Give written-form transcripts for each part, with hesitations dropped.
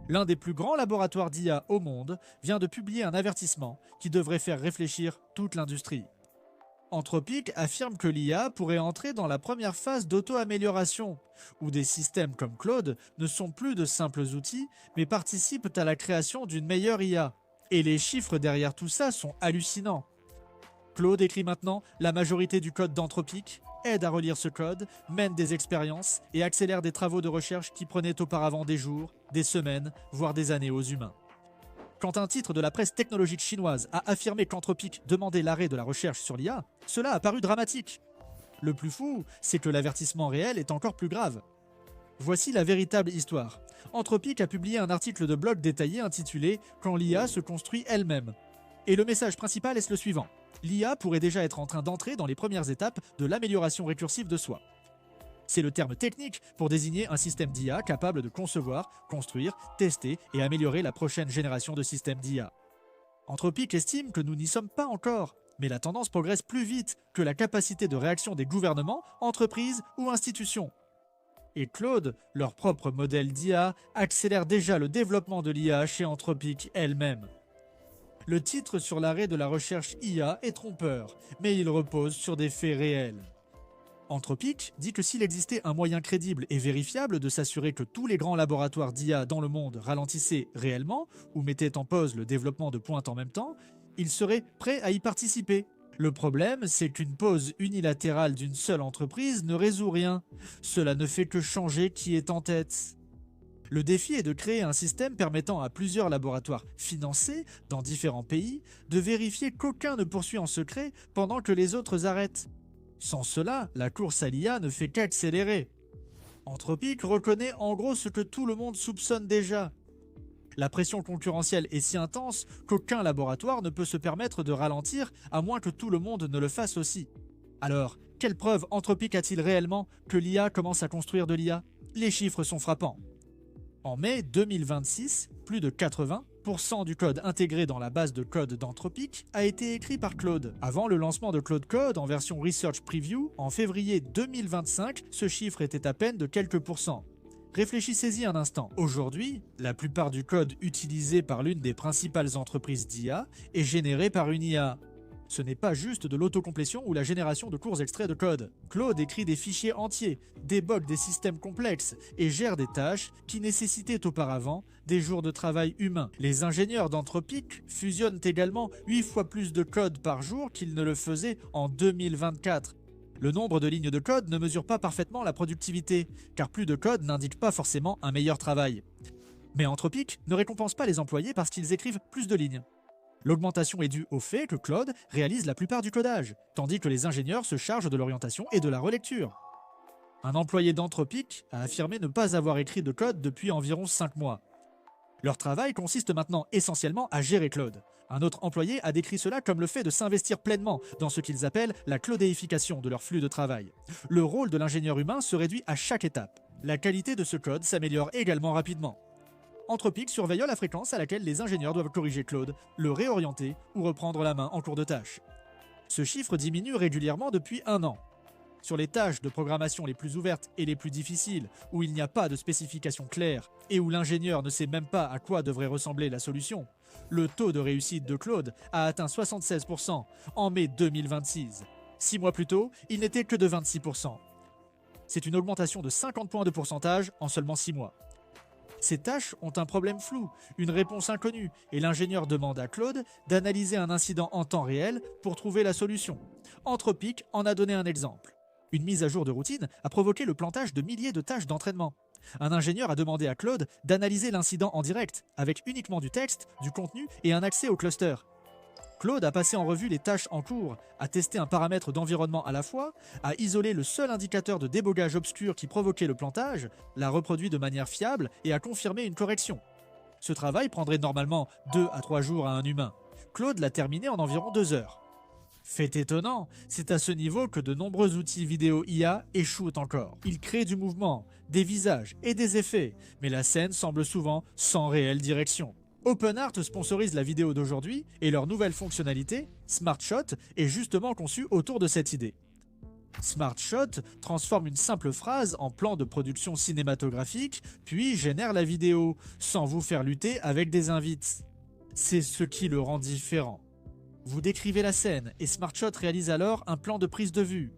L'un des plus grands laboratoires d'IA au monde vient de publier un avertissement qui devrait faire réfléchir toute l'industrie. Anthropic affirme que l'IA pourrait entrer dans la première phase d'auto-amélioration, où des systèmes comme Claude ne sont plus de simples outils, mais participent à la création d'une meilleure IA. Et les chiffres derrière tout ça sont hallucinants. Claude écrit maintenant la majorité du code d'Anthropic, aide à relire ce code, mène des expériences et accélère des travaux de recherche qui prenaient auparavant des jours, des semaines, voire des années aux humains. Quand un titre de la presse technologique chinoise a affirmé qu'Anthropic demandait l'arrêt de la recherche sur l'IA, cela a paru dramatique. Le plus fou, c'est que l'avertissement réel est encore plus grave. Voici la véritable histoire. Anthropic a publié un article de blog détaillé intitulé « Quand l'IA se construit elle-même ». Et le message principal est le suivant. L'IA pourrait déjà être en train d'entrer dans les premières étapes de l'amélioration récursive de soi. C'est le terme technique pour désigner un système d'IA capable de concevoir, construire, tester et améliorer la prochaine génération de systèmes d'IA. Anthropic estime que nous n'y sommes pas encore, mais la tendance progresse plus vite que la capacité de réaction des gouvernements, entreprises ou institutions. Et Claude, leur propre modèle d'IA, accélère déjà le développement de l'IA chez Anthropic elle-même. Le titre sur l'arrêt de la recherche IA est trompeur, mais il repose sur des faits réels. Anthropic dit que s'il existait un moyen crédible et vérifiable de s'assurer que tous les grands laboratoires d'IA dans le monde ralentissaient réellement ou mettaient en pause le développement de pointe en même temps, il serait prêt à y participer. Le problème, c'est qu'une pause unilatérale d'une seule entreprise ne résout rien. Cela ne fait que changer qui est en tête. Le défi est de créer un système permettant à plusieurs laboratoires financés dans différents pays de vérifier qu'aucun ne poursuit en secret pendant que les autres arrêtent. Sans cela, la course à l'IA ne fait qu'accélérer. Anthropic reconnaît en gros ce que tout le monde soupçonne déjà. La pression concurrentielle est si intense qu'aucun laboratoire ne peut se permettre de ralentir à moins que tout le monde ne le fasse aussi. Alors, quelle preuve Anthropic a-t-il réellement que l'IA commence à construire de l'IA? Les chiffres sont frappants. En mai 2026, plus de 80% du code intégré dans la base de code d'Anthropic a été écrit par Claude. Avant le lancement de Claude Code en version Research Preview, en février 2025, ce chiffre était à peine de quelques pourcents. Réfléchissez-y un instant. Aujourd'hui, la plupart du code utilisé par l'une des principales entreprises d'IA est généré par une IA. Ce n'est pas juste de l'autocomplétion ou la génération de courts extraits de code. Claude écrit des fichiers entiers, débug des systèmes complexes et gère des tâches qui nécessitaient auparavant des jours de travail humain. Les ingénieurs d'Anthropic fusionnent également 8 fois plus de code par jour qu'ils ne le faisaient en 2024. Le nombre de lignes de code ne mesure pas parfaitement la productivité, car plus de code n'indique pas forcément un meilleur travail. Mais Anthropic ne récompense pas les employés parce qu'ils écrivent plus de lignes. L'augmentation est due au fait que Claude réalise la plupart du codage, tandis que les ingénieurs se chargent de l'orientation et de la relecture. Un employé d'Anthropic a affirmé ne pas avoir écrit de code depuis environ 5 mois. Leur travail consiste maintenant essentiellement à gérer Claude. Un autre employé a décrit cela comme le fait de s'investir pleinement dans ce qu'ils appellent la claudéification de leur flux de travail. Le rôle de l'ingénieur humain se réduit à chaque étape. La qualité de ce code s'améliore également rapidement. Anthropic surveille la fréquence à laquelle les ingénieurs doivent corriger Claude, le réorienter ou reprendre la main en cours de tâche. Ce chiffre diminue régulièrement depuis 1 an. Sur les tâches de programmation les plus ouvertes et les plus difficiles, où il n'y a pas de spécification claire et où l'ingénieur ne sait même pas à quoi devrait ressembler la solution, le taux de réussite de Claude a atteint 76% en mai 2026. 6 mois plus tôt, il n'était que de 26%. C'est une augmentation de 50 points de pourcentage en seulement 6 mois. Ces tâches ont un problème flou, une réponse inconnue, et l'ingénieur demande à Claude d'analyser un incident en temps réel pour trouver la solution. Anthropic en a donné un exemple. Une mise à jour de routine a provoqué le plantage de milliers de tâches d'entraînement. Un ingénieur a demandé à Claude d'analyser l'incident en direct, avec uniquement du texte, du contenu et un accès au cluster. Claude a passé en revue les tâches en cours, a testé un paramètre d'environnement à la fois, a isolé le seul indicateur de débogage obscur qui provoquait le plantage, l'a reproduit de manière fiable et a confirmé une correction. Ce travail prendrait normalement 2 à 3 jours à un humain. Claude l'a terminé en environ 2 heures. Fait étonnant, c'est à ce niveau que de nombreux outils vidéo IA échouent encore. Ils créent du mouvement, des visages et des effets, mais la scène semble souvent sans réelle direction. OpenArt sponsorise la vidéo d'aujourd'hui et leur nouvelle fonctionnalité, SmartShot, est justement conçue autour de cette idée. SmartShot transforme une simple phrase en plan de production cinématographique, puis génère la vidéo, sans vous faire lutter avec des invites. C'est ce qui le rend différent. Vous décrivez la scène et SmartShot réalise alors un plan de prise de vue.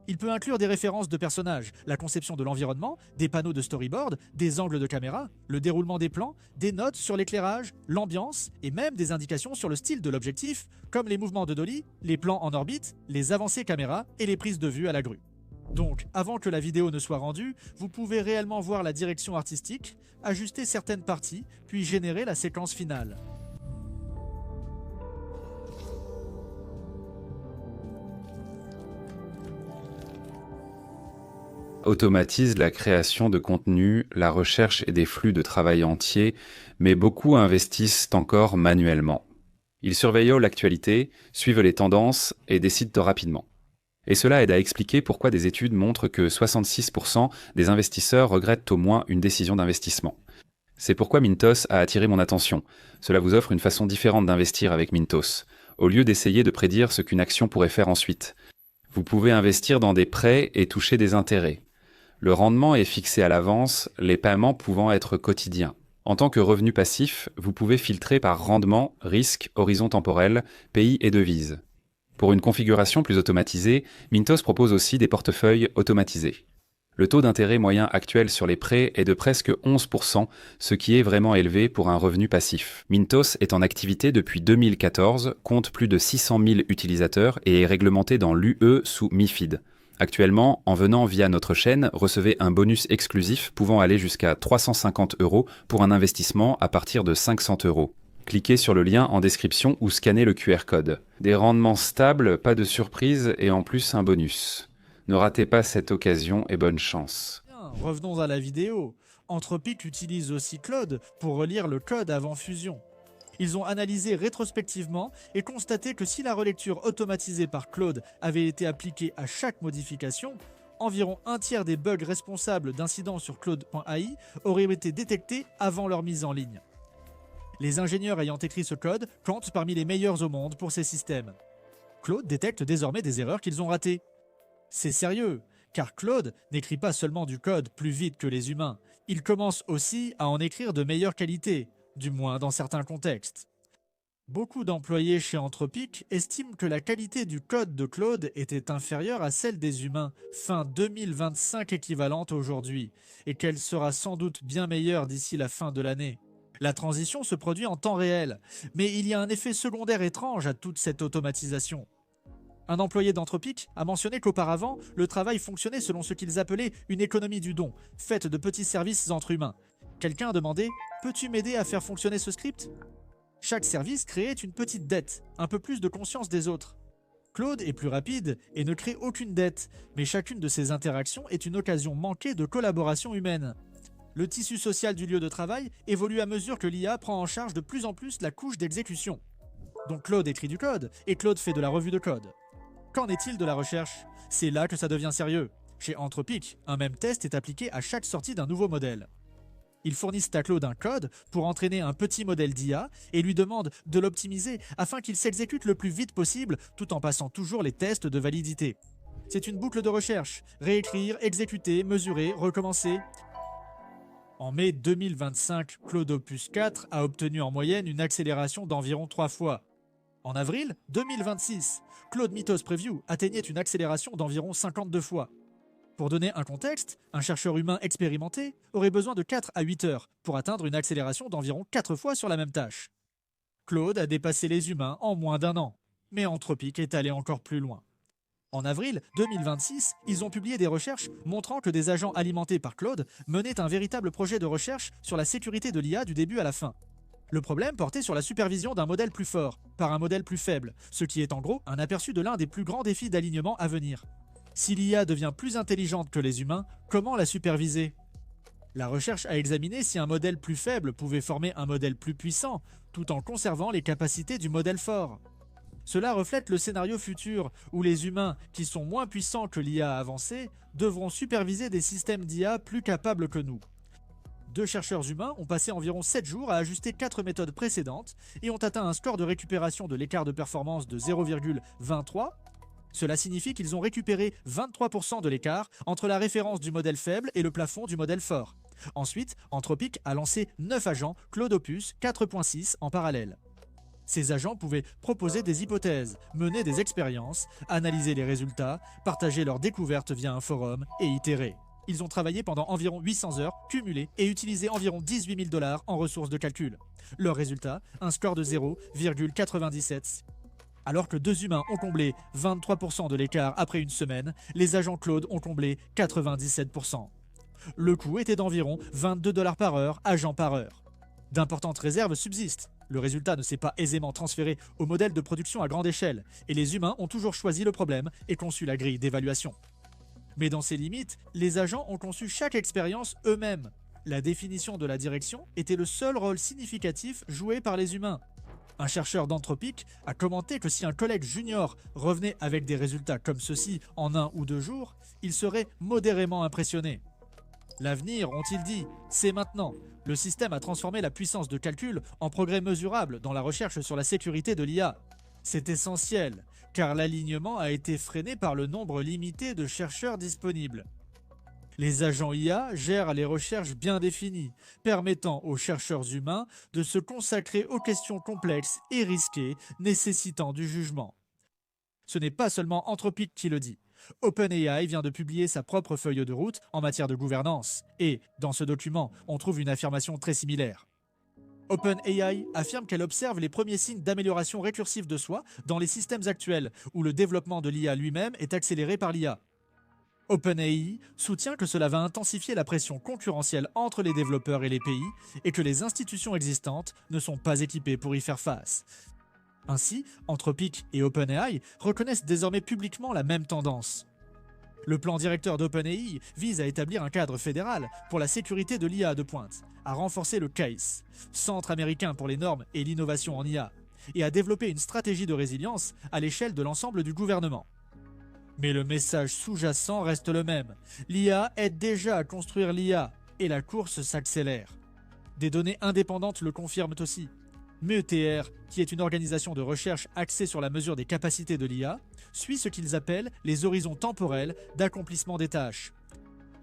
Il peut inclure des références de personnages, la conception de l'environnement, des panneaux de storyboard, des angles de caméra, le déroulement des plans, des notes sur l'éclairage, l'ambiance et même des indications sur le style de l'objectif, comme les mouvements de dolly, les plans en orbite, les avancées caméra et les prises de vue à la grue. Donc, avant que la vidéo ne soit rendue, vous pouvez réellement voir la direction artistique, ajuster certaines parties, puis générer la séquence finale. Automatise la création de contenu, la recherche et des flux de travail entiers, mais beaucoup investissent encore manuellement. Ils surveillent l'actualité, suivent les tendances et décident rapidement. Et cela aide à expliquer pourquoi des études montrent que 66% des investisseurs regrettent au moins une décision d'investissement. C'est pourquoi Mintos a attiré mon attention. Cela vous offre une façon différente d'investir avec Mintos, au lieu d'essayer de prédire ce qu'une action pourrait faire ensuite. Vous pouvez investir dans des prêts et toucher des intérêts. Le rendement est fixé à l'avance, les paiements pouvant être quotidiens. En tant que revenu passif, vous pouvez filtrer par rendement, risque, horizon temporel, pays et devise. Pour une configuration plus automatisée, Mintos propose aussi des portefeuilles automatisés. Le taux d'intérêt moyen actuel sur les prêts est de presque 11%, ce qui est vraiment élevé pour un revenu passif. Mintos est en activité depuis 2014, compte plus de 600 000 utilisateurs et est réglementé dans l'UE sous MiFID. Actuellement, en venant via notre chaîne, recevez un bonus exclusif pouvant aller jusqu'à 350 € pour un investissement à partir de 500 €. Cliquez sur le lien en description ou scannez le QR code. Des rendements stables, pas de surprise et en plus un bonus. Ne ratez pas cette occasion et bonne chance. Bien, revenons à la vidéo. Anthropic utilise aussi Claude pour relire le code avant fusion. Ils ont analysé rétrospectivement et constaté que si la relecture automatisée par Claude avait été appliquée à chaque modification, environ un tiers des bugs responsables d'incidents sur Claude.ai auraient été détectés avant leur mise en ligne. Les ingénieurs ayant écrit ce code comptent parmi les meilleurs au monde pour ces systèmes. Claude détecte désormais des erreurs qu'ils ont ratées. C'est sérieux, car Claude n'écrit pas seulement du code plus vite que les humains, il commence aussi à en écrire de meilleure qualité, du moins dans certains contextes. Beaucoup d'employés chez Anthropic estiment que la qualité du code de Claude était inférieure à celle des humains, fin 2025 équivalente aujourd'hui, et qu'elle sera sans doute bien meilleure d'ici la fin de l'année. La transition se produit en temps réel, mais il y a un effet secondaire étrange à toute cette automatisation. Un employé d'Anthropic a mentionné qu'auparavant, le travail fonctionnait selon ce qu'ils appelaient une économie du don, faite de petits services entre humains. Quelqu'un a demandé « Peux-tu m'aider à faire fonctionner ce script ?» Chaque service créait une petite dette, un peu plus de conscience des autres. Claude est plus rapide et ne crée aucune dette, mais chacune de ces interactions est une occasion manquée de collaboration humaine. Le tissu social du lieu de travail évolue à mesure que l'IA prend en charge de plus en plus la couche d'exécution. Donc Claude écrit du code et Claude fait de la revue de code. Qu'en est-il de la recherche? C'est là que ça devient sérieux. Chez Anthropic, un même test est appliqué à chaque sortie d'un nouveau modèle. Ils fournissent à Claude un code pour entraîner un petit modèle d'IA et lui demandent de l'optimiser afin qu'il s'exécute le plus vite possible tout en passant toujours les tests de validité. C'est une boucle de recherche. Réécrire, exécuter, mesurer, recommencer. En mai 2025, Claude Opus 4 a obtenu en moyenne une accélération d'environ 3 fois. En avril 2026, Claude Mythos Preview atteignait une accélération d'environ 52 fois. Pour donner un contexte, un chercheur humain expérimenté aurait besoin de 4 à 8 heures pour atteindre une accélération d'environ 4 fois sur la même tâche. Claude a dépassé les humains en moins d'un an, mais Anthropic est allé encore plus loin. En avril 2026, ils ont publié des recherches montrant que des agents alimentés par Claude menaient un véritable projet de recherche sur la sécurité de l'IA du début à la fin. Le problème portait sur la supervision d'un modèle plus fort, par un modèle plus faible, ce qui est en gros un aperçu de l'un des plus grands défis d'alignement à venir. Si l'IA devient plus intelligente que les humains, comment la superviser? La recherche a examiné si un modèle plus faible pouvait former un modèle plus puissant, tout en conservant les capacités du modèle fort. Cela reflète le scénario futur, où les humains, qui sont moins puissants que l'IA avancée, devront superviser des systèmes d'IA plus capables que nous. 2 chercheurs humains ont passé environ 7 jours à ajuster 4 méthodes précédentes et ont atteint un score de récupération de l'écart de performance de 0,23, Cela signifie qu'ils ont récupéré 23% de l'écart entre la référence du modèle faible et le plafond du modèle fort. Ensuite, Anthropic a lancé 9 agents Claude Opus 4.6 en parallèle. Ces agents pouvaient proposer des hypothèses, mener des expériences, analyser les résultats, partager leurs découvertes via un forum et itérer. Ils ont travaillé pendant environ 800 heures cumulées et utilisé environ 18 000 $ en ressources de calcul. Leur résultat, un score de 0,97. Alors que deux humains ont comblé 23% de l'écart après une semaine, les agents Claude ont comblé 97%. Le coût était d'environ 22 $ par heure, agent par heure. D'importantes réserves subsistent. Le résultat ne s'est pas aisément transféré au modèle de production à grande échelle, et les humains ont toujours choisi le problème et conçu la grille d'évaluation. Mais dans ces limites, les agents ont conçu chaque expérience eux-mêmes. La définition de la direction était le seul rôle significatif joué par les humains. Un chercheur d'Anthropic a commenté que si un collègue junior revenait avec des résultats comme ceux-ci en 1 ou 2 jours, il serait modérément impressionné. L'avenir, ont-ils dit, c'est maintenant. Le système a transformé la puissance de calcul en progrès mesurable dans la recherche sur la sécurité de l'IA. C'est essentiel, car l'alignement a été freiné par le nombre limité de chercheurs disponibles. Les agents IA gèrent les recherches bien définies, permettant aux chercheurs humains de se consacrer aux questions complexes et risquées nécessitant du jugement. Ce n'est pas seulement Anthropic qui le dit. OpenAI vient de publier sa propre feuille de route en matière de gouvernance, et, dans ce document, on trouve une affirmation très similaire. OpenAI affirme qu'elle observe les premiers signes d'amélioration récursive de soi dans les systèmes actuels, où le développement de l'IA lui-même est accéléré par l'IA. OpenAI soutient que cela va intensifier la pression concurrentielle entre les développeurs et les pays, et que les institutions existantes ne sont pas équipées pour y faire face. Ainsi, Anthropic et OpenAI reconnaissent désormais publiquement la même tendance. Le plan directeur d'OpenAI vise à établir un cadre fédéral pour la sécurité de l'IA de pointe, à renforcer le CAIS, Centre américain pour les normes et l'innovation en IA, et à développer une stratégie de résilience à l'échelle de l'ensemble du gouvernement. Mais le message sous-jacent reste le même. L'IA aide déjà à construire l'IA, et la course s'accélère. Des données indépendantes le confirment aussi. METR, qui est une organisation de recherche axée sur la mesure des capacités de l'IA, suit ce qu'ils appellent les horizons temporels d'accomplissement des tâches.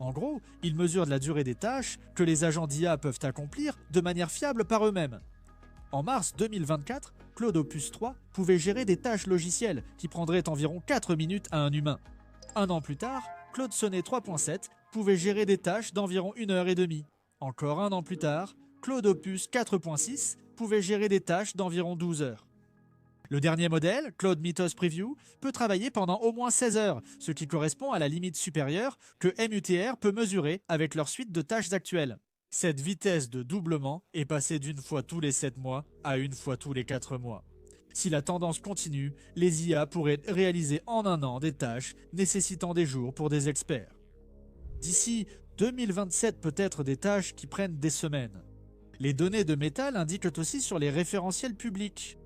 En gros, ils mesurent la durée des tâches que les agents d'IA peuvent accomplir de manière fiable par eux-mêmes. En mars 2024, Claude Opus 3 pouvait gérer des tâches logicielles qui prendraient environ 4 minutes à un humain. Un an plus tard, Claude Sonnet 3.7 pouvait gérer des tâches d'environ 1h30. Encore un an plus tard, Claude Opus 4.6 pouvait gérer des tâches d'environ 12 heures. Le dernier modèle, Claude Mythos Preview, peut travailler pendant au moins 16 heures, ce qui correspond à la limite supérieure que MUTR peut mesurer avec leur suite de tâches actuelles. Cette vitesse de doublement est passée d'une fois tous les 7 mois à une fois tous les 4 mois. Si la tendance continue, les IA pourraient réaliser en un an des tâches nécessitant des jours pour des experts. D'ici 2027, peut-être des tâches qui prennent des semaines. Les données de Metal indiquent aussi sur les référentiels publics.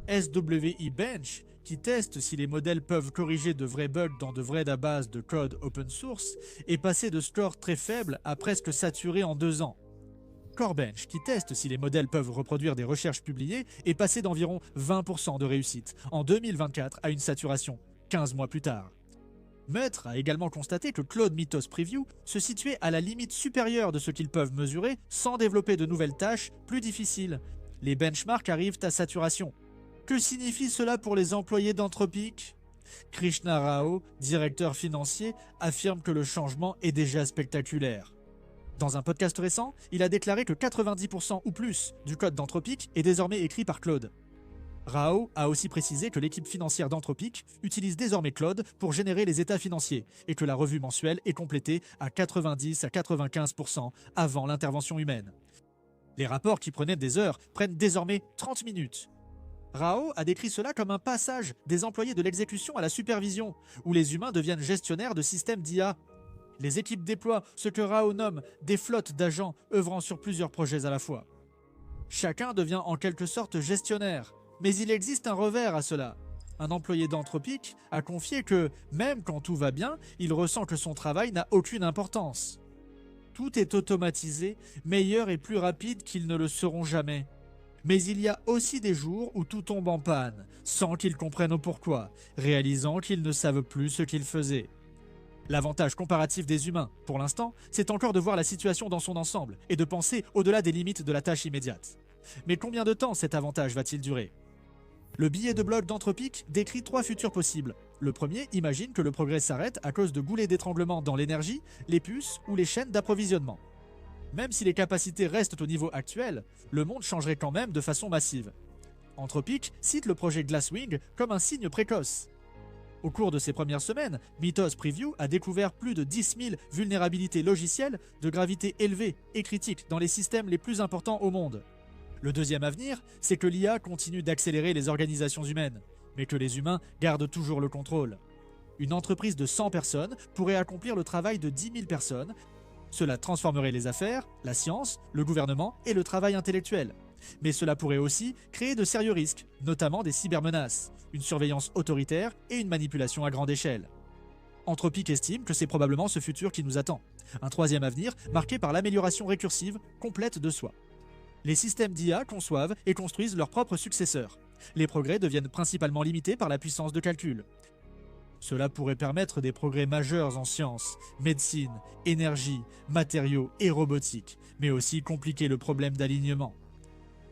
SWI Bench, qui teste si les modèles peuvent corriger de vrais bugs dans de vraies databases de code open source, est passé de scores très faibles à presque saturé en 2 ans. Corebench, qui teste si les modèles peuvent reproduire des recherches publiées, est passé d'environ 20% de réussite en 2024 à une saturation 15 mois plus tard. Metre a également constaté que Claude Mythos Preview se situait à la limite supérieure de ce qu'ils peuvent mesurer sans développer de nouvelles tâches plus difficiles. Les benchmarks arrivent à saturation. Que signifie cela pour les employés d'Anthropic ? Krishna Rao, directeur financier, affirme que le changement est déjà spectaculaire. Dans un podcast récent, il a déclaré que 90% ou plus du code d'Anthropic est désormais écrit par Claude. Rao a aussi précisé que l'équipe financière d'Anthropic utilise désormais Claude pour générer les états financiers et que la revue mensuelle est complétée à 90 à 95% avant l'intervention humaine. Les rapports qui prenaient des heures prennent désormais 30 minutes. Rao a décrit cela comme un passage des employés de l'exécution à la supervision, où les humains deviennent gestionnaires de systèmes d'IA. Les équipes déploient ce que Rao nomme des flottes d'agents œuvrant sur plusieurs projets à la fois. Chacun devient en quelque sorte gestionnaire. Mais il existe un revers à cela. Un employé d'Anthropic a confié que, même quand tout va bien, il ressent que son travail n'a aucune importance. Tout est automatisé, meilleur et plus rapide qu'ils ne le seront jamais. Mais il y a aussi des jours où tout tombe en panne, sans qu'ils comprennent pourquoi, réalisant qu'ils ne savent plus ce qu'ils faisaient. L'avantage comparatif des humains, pour l'instant, c'est encore de voir la situation dans son ensemble et de penser au-delà des limites de la tâche immédiate. Mais combien de temps cet avantage va-t-il durer? Le billet de blog d'Anthropic décrit 3 futurs possibles. Le premier imagine que le progrès s'arrête à cause de goulets d'étranglement dans l'énergie, les puces ou les chaînes d'approvisionnement. Même si les capacités restent au niveau actuel, le monde changerait quand même de façon massive. Anthropic cite le projet Glasswing comme un signe précoce. Au cours de ces premières semaines, Mythos Preview a découvert plus de 10 000 vulnérabilités logicielles de gravité élevée et critique dans les systèmes les plus importants au monde. Le deuxième avenir, c'est que l'IA continue d'accélérer les organisations humaines, mais que les humains gardent toujours le contrôle. Une entreprise de 100 personnes pourrait accomplir le travail de 10 000 personnes. Cela transformerait les affaires, la science, le gouvernement et le travail intellectuel. Mais cela pourrait aussi créer de sérieux risques, notamment des cybermenaces, une surveillance autoritaire et une manipulation à grande échelle. Anthropic estime que c'est probablement ce futur qui nous attend. Un troisième avenir marqué par l'amélioration récursive complète de soi. Les systèmes d'IA conçoivent et construisent leurs propres successeurs. Les progrès deviennent principalement limités par la puissance de calcul. Cela pourrait permettre des progrès majeurs en sciences, médecine, énergie, matériaux et robotique, mais aussi compliquer le problème d'alignement.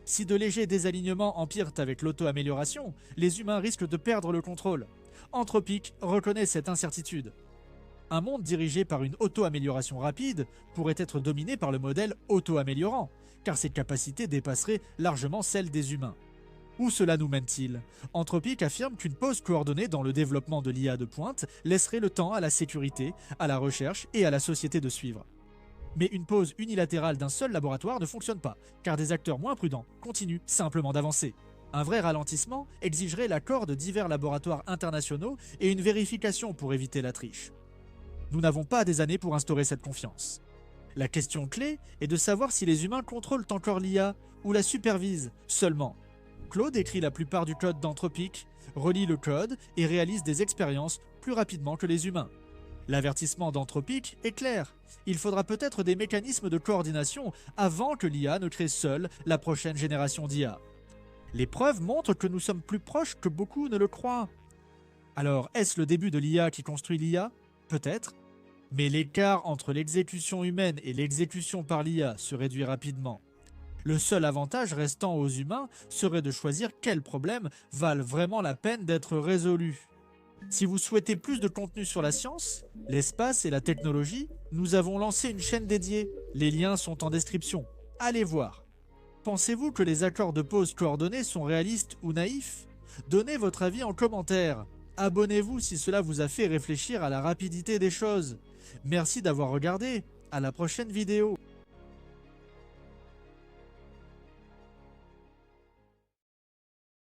Si de légers désalignements empirent avec l'auto-amélioration, les humains risquent de perdre le contrôle. Anthropic reconnaît cette incertitude. Un monde dirigé par une auto-amélioration rapide pourrait être dominé par le modèle auto-améliorant, car ses capacités dépasseraient largement celles des humains. Où cela nous mène-t-il? Anthropic affirme qu'une pause coordonnée dans le développement de l'IA de pointe laisserait le temps à la sécurité, à la recherche et à la société de suivre. Mais une pause unilatérale d'un seul laboratoire ne fonctionne pas, car des acteurs moins prudents continuent simplement d'avancer. Un vrai ralentissement exigerait l'accord de divers laboratoires internationaux et une vérification pour éviter la triche. Nous n'avons pas des années pour instaurer cette confiance. La question clé est de savoir si les humains contrôlent encore l'IA ou la supervisent seulement. Claude écrit la plupart du code d'Anthropic, relie le code et réalise des expériences plus rapidement que les humains. L'avertissement d'Anthropic est clair. Il faudra peut-être des mécanismes de coordination avant que l'IA ne crée seule la prochaine génération d'IA. Les preuves montrent que nous sommes plus proches que beaucoup ne le croient. Alors, est-ce le début de l'IA qui construit l'IA? Peut-être. Mais l'écart entre l'exécution humaine et l'exécution par l'IA se réduit rapidement. Le seul avantage restant aux humains serait de choisir quels problèmes valent vraiment la peine d'être résolus. Si vous souhaitez plus de contenu sur la science, l'espace et la technologie, nous avons lancé une chaîne dédiée. Les liens sont en description. Allez voir. Pensez-vous que les accords de pause coordonnés sont réalistes ou naïfs? Donnez votre avis en commentaire. Abonnez-vous si cela vous a fait réfléchir à la rapidité des choses. Merci d'avoir regardé. À la prochaine vidéo.